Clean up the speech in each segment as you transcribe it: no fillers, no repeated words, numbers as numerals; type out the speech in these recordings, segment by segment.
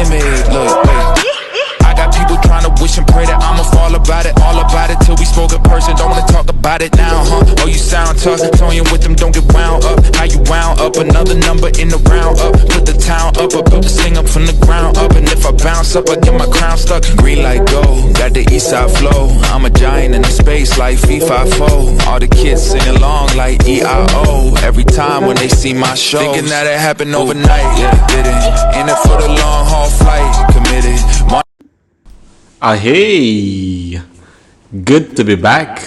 timid. Look, wait. I got people trying to wish and pray that I'ma fall about it. All about it till we spoke in person. Don't wanna talk about it now, huh? Oh, you sound tough. Toying with them, don't get wound up. How you wound up? Another number in the round up. Put the town up. I built this thing up from the ground up. And if I bounce up, I get my crown stuck. Green light go, got the east side flow. I'm a giant in the space like FIFA4. All the kids sing along like EIO. Every time when they see my show, thinking that it happened overnight. Yeah, didn't. In it for the long haul flight. Committed. Hey, good to be back.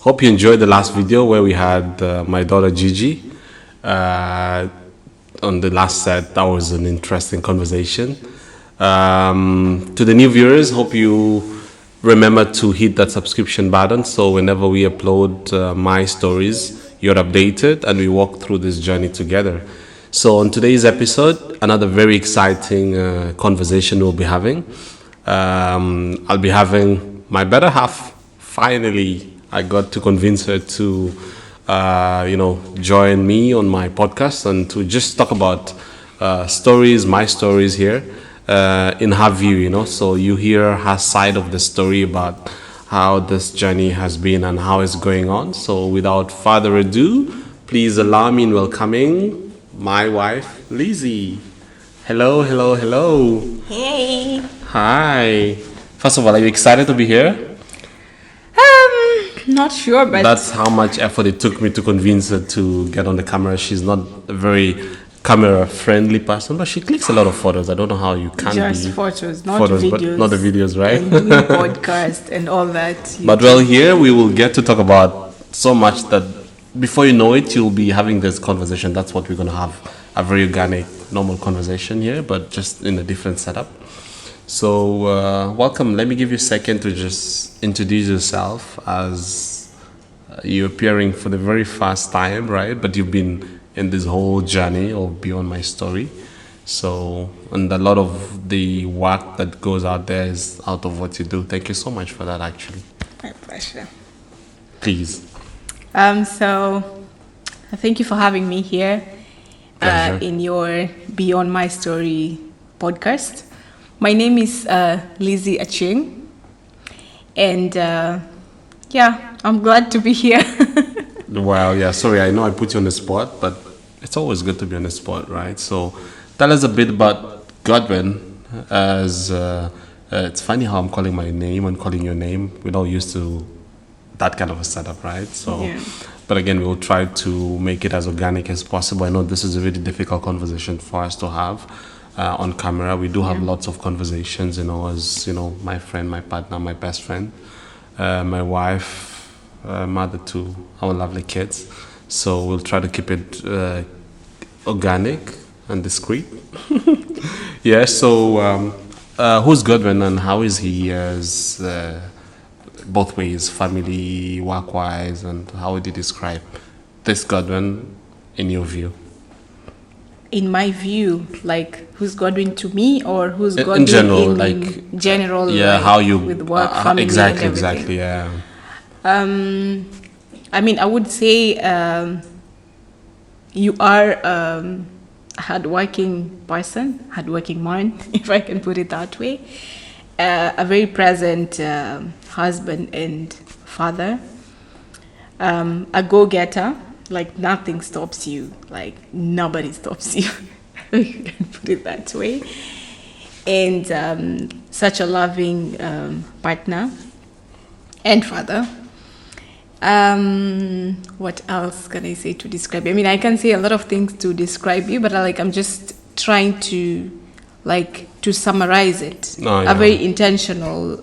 Hope you enjoyed the last video where we had my daughter Gigi on the last set. That was an interesting conversation. To the new viewers, hope you remember to hit that subscription button so whenever we upload my stories, you're updated and we walk through this journey together. So on today's episode, another very exciting conversation we'll be having. I'll be having my better half. Finally, I got to convince her to, join me on my podcast and to just talk about stories, my stories here, in her view, So you hear her side of the story about how this journey has been and how it's going on. So without further ado, please allow me in welcoming my wife, Lizzie. Hello, hello, hello. Hey. Hi. First of all, are you excited to be here? Not sure, but that's how much effort it took me to convince her to get on the camera. She's not a very camera-friendly person, but she clicks a lot of photos. I don't know how you can just be photos, not photos, videos, but not the videos, right? And doing podcast and all that. But well, here we will get to talk about so much that before you know it, you'll be having this conversation. That's what we're going to have, a very organic, normal conversation here, but just in a different setup. So welcome. Let me give you a second to just introduce yourself as you're appearing for the very first time, right? But you've been in this whole journey of Beyond My Story. So, and a lot of the work that goes out there is out of what you do. Thank you so much for that, actually. My pleasure. Please. So thank you for having me here in your Beyond My Story podcast. My name is Lizzie Aching, and I'm glad to be here. Well, yeah, sorry, I know I put you on the spot, but it's always good to be on the spot, right? So tell us a bit about Godwin, as it's funny how I'm calling my name and calling your name. We're not used to that kind of a setup, right? So, yeah. But again, we'll try to make it as organic as possible. I know this is a really difficult conversation for us to have. On camera, we do have lots of conversations, as my friend, my partner, my best friend, my wife, mother to our lovely kids. So we'll try to keep it organic and discreet. Yeah. So who's Godwin and how is he as both ways, family, work-wise, and how would you describe this Godwin in your view? In my view, like who's Godwin to me, or who's Godwin in general, in general? Yeah, like, how you with work, family, exactly, yeah. I mean, I would say you are a hardworking person, hardworking man, if I can put it that way. A very present husband and father, a go-getter. Like nothing stops you, like nobody stops you. You can put it that way. And such a loving partner and father. What else can I say to describe you? I mean, I can say a lot of things to describe you, but I'm just trying to summarize it. Oh, yeah. A very intentional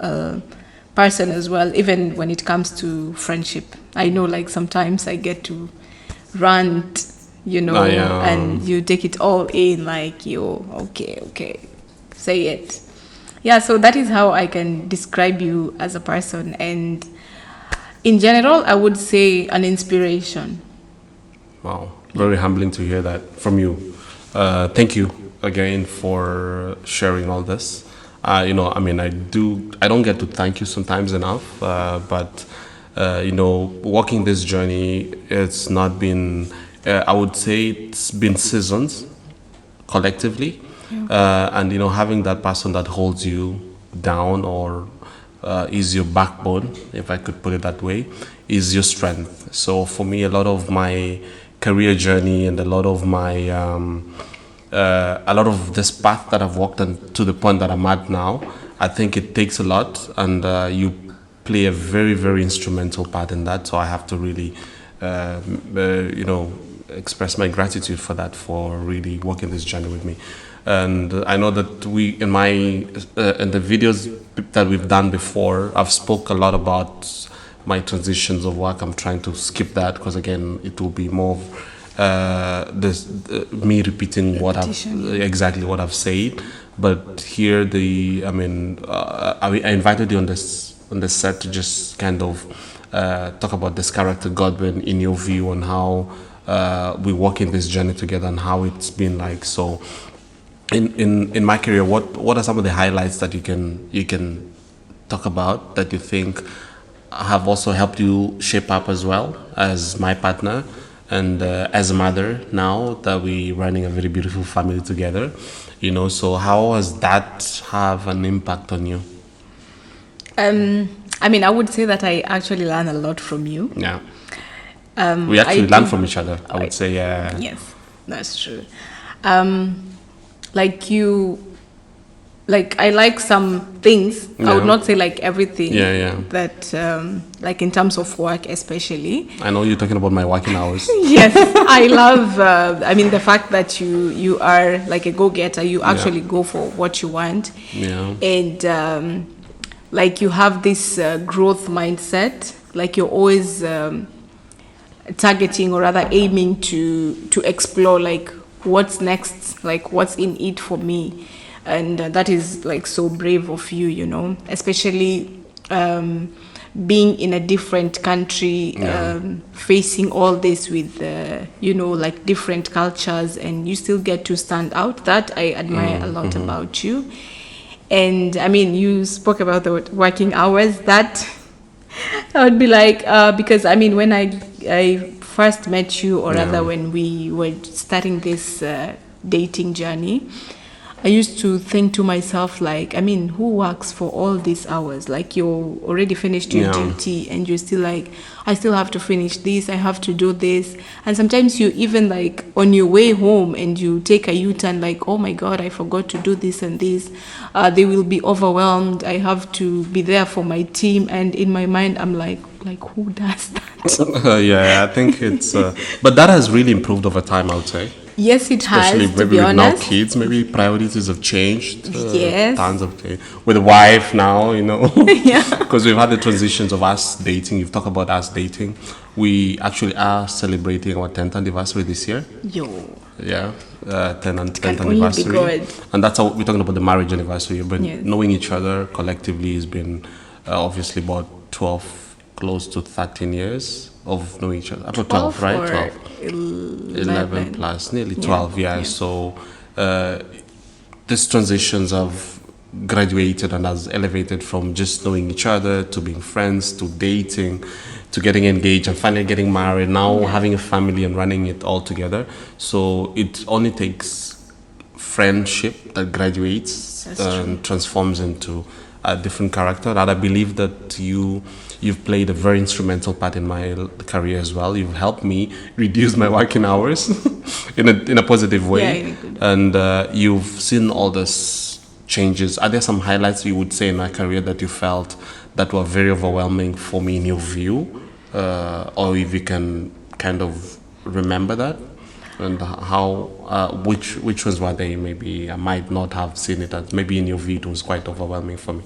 person as well, even when it comes to friendship. I know sometimes I get to rant, and you take it all in, okay, say it. Yeah, so that is how I can describe you as a person. And in general, I would say an inspiration. Wow, very humbling to hear that from you. Thank you again for sharing all this. I don't get to thank you sometimes enough, but walking this journey, it's not been, I would say it's been seasons collectively. And having that person that holds you down, or is your backbone, if I could put it that way, is your strength. So for me, a lot of my career journey and a lot of this path that I've walked on to the point that I'm at now, I think it takes a lot, and you play a very, very instrumental part in that. So I have to really, express my gratitude for that, for really walking this journey with me. And I know that in the videos that we've done before, I've spoke a lot about my transitions of work. I'm trying to skip that, because again, it will be more me repeating exactly what I've said. But here, I invited you on this set to just kind of talk about this character Godwin, in your view, on how we walk in this journey together and how it's been like. So in my career, what are some of the highlights that you can talk about, that you think have also helped you shape up as well as my partner, and as a mother, now that we're running a very beautiful family together? So how has that have an impact on you? I would say that I actually learn a lot from you. Yeah. We actually learn from each other, I would say. Yeah. Yes, that's true. I like some things. Yeah. I would not say like everything. Yeah. That in terms of work, especially. I know you're talking about my working hours. Yes, I love. The fact that you are like a go-getter. You actually go for what you want. Yeah. And you have this growth mindset. Like you're always targeting, or rather aiming to explore like what's next, like what's in it for me. And that is like so brave of you, especially being in a different country, facing all this with, like different cultures, and you still get to stand out. That I admire a lot about you. And you spoke about the working hours. That I would be like, because when I first met you, or rather when we were starting this dating journey, I used to think to myself, like, who works for all these hours? Like, you're already finished your duty, and you're still like, I still have to finish this, I have to do this. And sometimes you even like on your way home, and you take a U-turn, like, oh my God, I forgot to do this and this. They will be overwhelmed. I have to be there for my team. And in my mind, I'm like who does that? Yeah, I think it's, but that has really improved over time, I would say. Yes, it Especially has, to maybe be with honest. now kids, maybe priorities have changed. Yes. Tons of change. With a wife now, Yeah. Because we've had the transitions of us dating. You've talked about us dating. We actually are celebrating our 10th anniversary this year. Yo. Yeah, 10th Can only be anniversary. good. And that's how we're talking about the marriage anniversary. But Yes. knowing each other collectively has been obviously about 12, close to 13 years of knowing each other. About 12, right? Or 12. 11 plus, nearly 12, yeah. So these transitions have graduated and has elevated from just knowing each other to being friends, to dating, to getting engaged and finally getting married, now having a family and running it all together. So it only takes friendship that graduates and transforms into a different character. And I believe that you've played a very instrumental part in my career as well. You've helped me reduce my working hours in a positive way. Yeah, and you've seen all these changes. Are there some highlights you would say in my career that you felt that were very overwhelming for me in your view? Or if you can kind of remember that? And how, which ones were they? Maybe I might not have seen it as, maybe in your view it was quite overwhelming for me.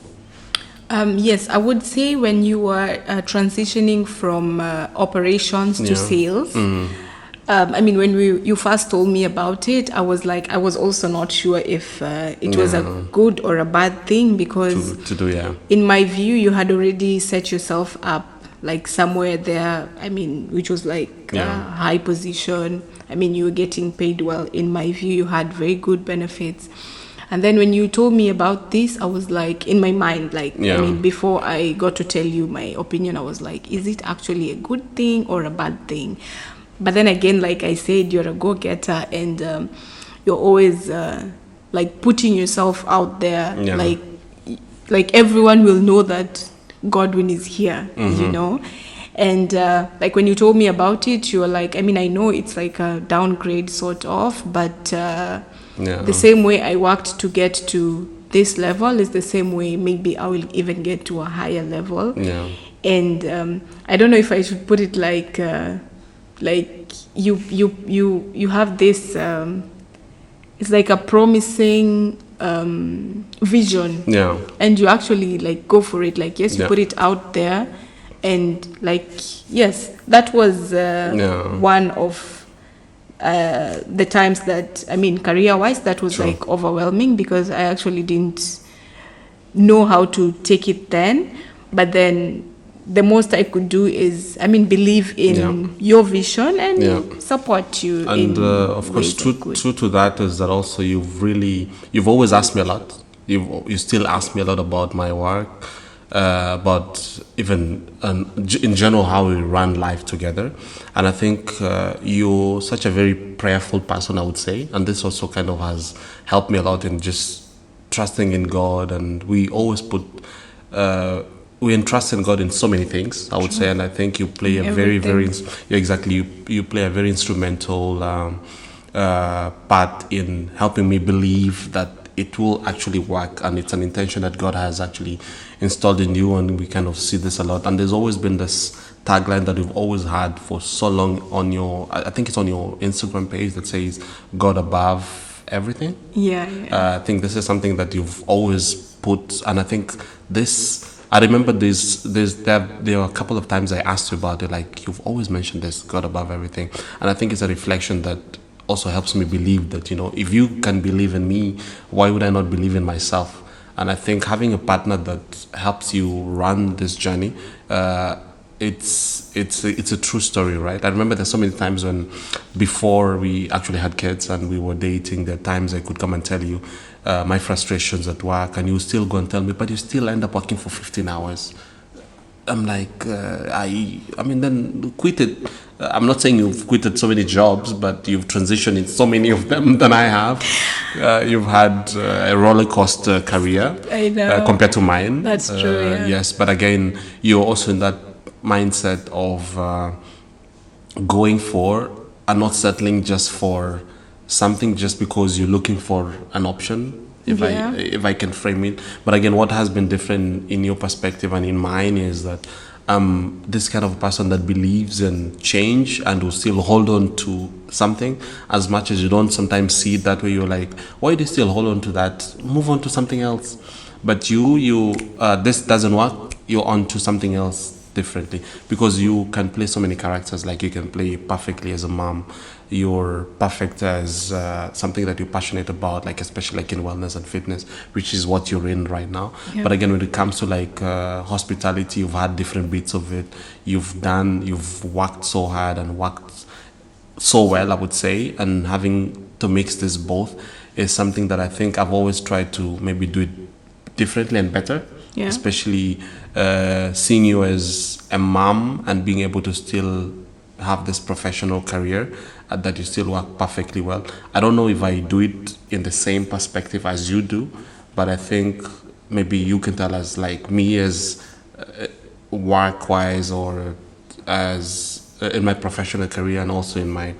Yes, I would say when you were transitioning from operations to sales, when you first told me about it, I was also not sure if it was a good or a bad thing, because to do, yeah. In my view, you had already set yourself up like somewhere there, which was like a high position. You were getting paid well. In my view, you had very good benefits. And then when you told me about this, I was like, in my mind, before I got to tell you my opinion, I was like, is it actually a good thing or a bad thing? But then again, like I said, you're a go-getter, and you're always like putting yourself out there, like everyone will know that Godwin is here, you know. And like when you told me about it, you were like, I mean, I know it's like a downgrade sort of, but the same way I worked to get to this level is the same way maybe I will even get to a higher level. And I don't know if I should put it like you have this it's like a promising vision, and you actually like go for it, like yes, you put it out there. And like, yes, that was one of the times that, I mean, career-wise, that was like overwhelming, because I actually didn't know how to take it then. But then the most I could do is, I mean, believe in your vision and support you. And of course, true to that is that also you've always asked me a lot. You still ask me a lot about my work. But even in general, how we run life together. And I think you're such a very prayerful person, I would say, and this also kind of has helped me a lot in just trusting in God. And we always we entrust in God in so many things, I would say. And I think you play a very you play a very instrumental part in helping me believe that it will actually work, and it's an intention that God has actually installed in you, and we kind of see this a lot. And there's always been this tagline that we've always had for so long on your, I think it's on your Instagram page, that says God above everything. I think this is something that you've always put, and I think I remember there were a couple of times I asked you about it, like you've always mentioned this, God above everything. And I think it's a reflection that also helps me believe that, you know, if you can believe in me, why would I not believe in myself? And I think having a partner that helps you run this journey, it's a true story, right? I remember there's so many times when, before we actually had kids and we were dating, there are times I could come and tell you my frustrations at work, and you still go and tell me, but you still end up working for 15 hours. I'm like, I mean, then quit it. I'm not saying you've quitted so many jobs, but you've transitioned in so many of them than I have. You've had a roller coaster career, I know, compared to mine. That's true. Yes, but again, you're also in that mindset of going for and not settling just for something just because you're looking for an option. If I can frame it. But again, what has been different in your perspective and in mine is that this kind of person that believes in change and will still hold on to something, as much as you don't sometimes see it that way. You're like, why do you still hold on to that? Move on to something else. But you this doesn't work, you're on to something else differently, because you can play so many characters. Like you can play perfectly as a mom, you're perfect as something that you're passionate about, like especially like in wellness and fitness, which is what you're in right now. But again, when it comes to like hospitality, you've had different bits of it. You've worked so hard and worked so well, I would say, and having to mix this both is something that I think I've always tried to maybe do it differently and better. Especially seeing you as a mom and being able to still have this professional career that you still work perfectly well. I don't know if I do it in the same perspective as you do, but I think maybe you can tell us, like me as work-wise, or as in my professional career and also in my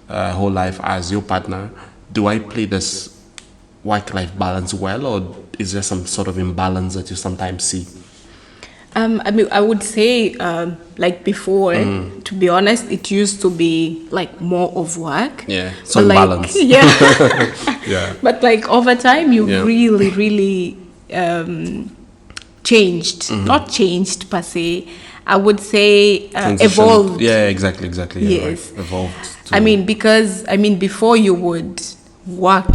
whole life as your partner, do I play this work-life balance well, or is there some sort of imbalance that you sometimes see? I mean, I would say, like before, to be honest, it used to be like more of work. Some like, balance. But like over time, you really changed. Not changed per se. I would say evolved. Exactly. Yes. Right. Evolved. I mean, because before you would work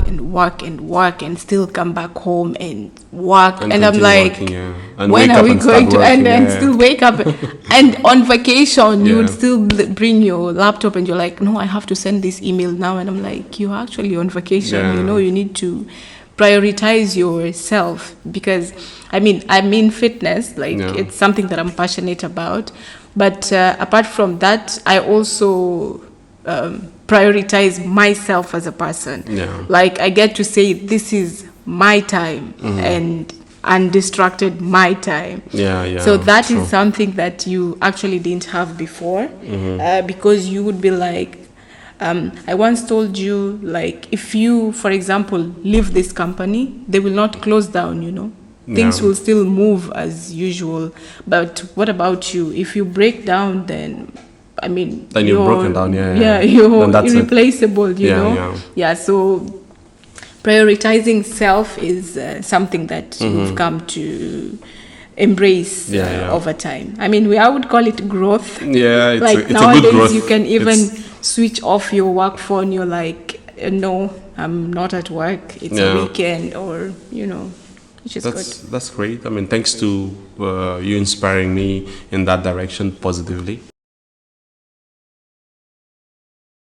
and still come back home and work, and I'm like, working, and when are we going to working, and still wake up and on vacation you would still bring your laptop and you're like, no, I have to send this email now, and I'm like, you're actually on vacation. You need to prioritize yourself, because I'm in fitness, like it's something that I'm passionate about, but apart from that, I also prioritize myself as a person. Yeah. Like I get to say this is my time and undistracted my time. So that is something that you actually didn't have before, because you would be like, I once told you, like, if you, for example, leave this company, they will not close down, you know. Things will still move as usual. But what about you? If you break down, then I mean, then you're broken down. You're irreplaceable, you know. So prioritizing self is something that you've come to embrace over time. I mean, I would call it growth. It's like it's nowadays, a good growth. You can even switch off your work phone. You're like, no, I'm not at work. It's a weekend, or you know, which is good. That's great. I mean, thanks to you inspiring me in that direction positively.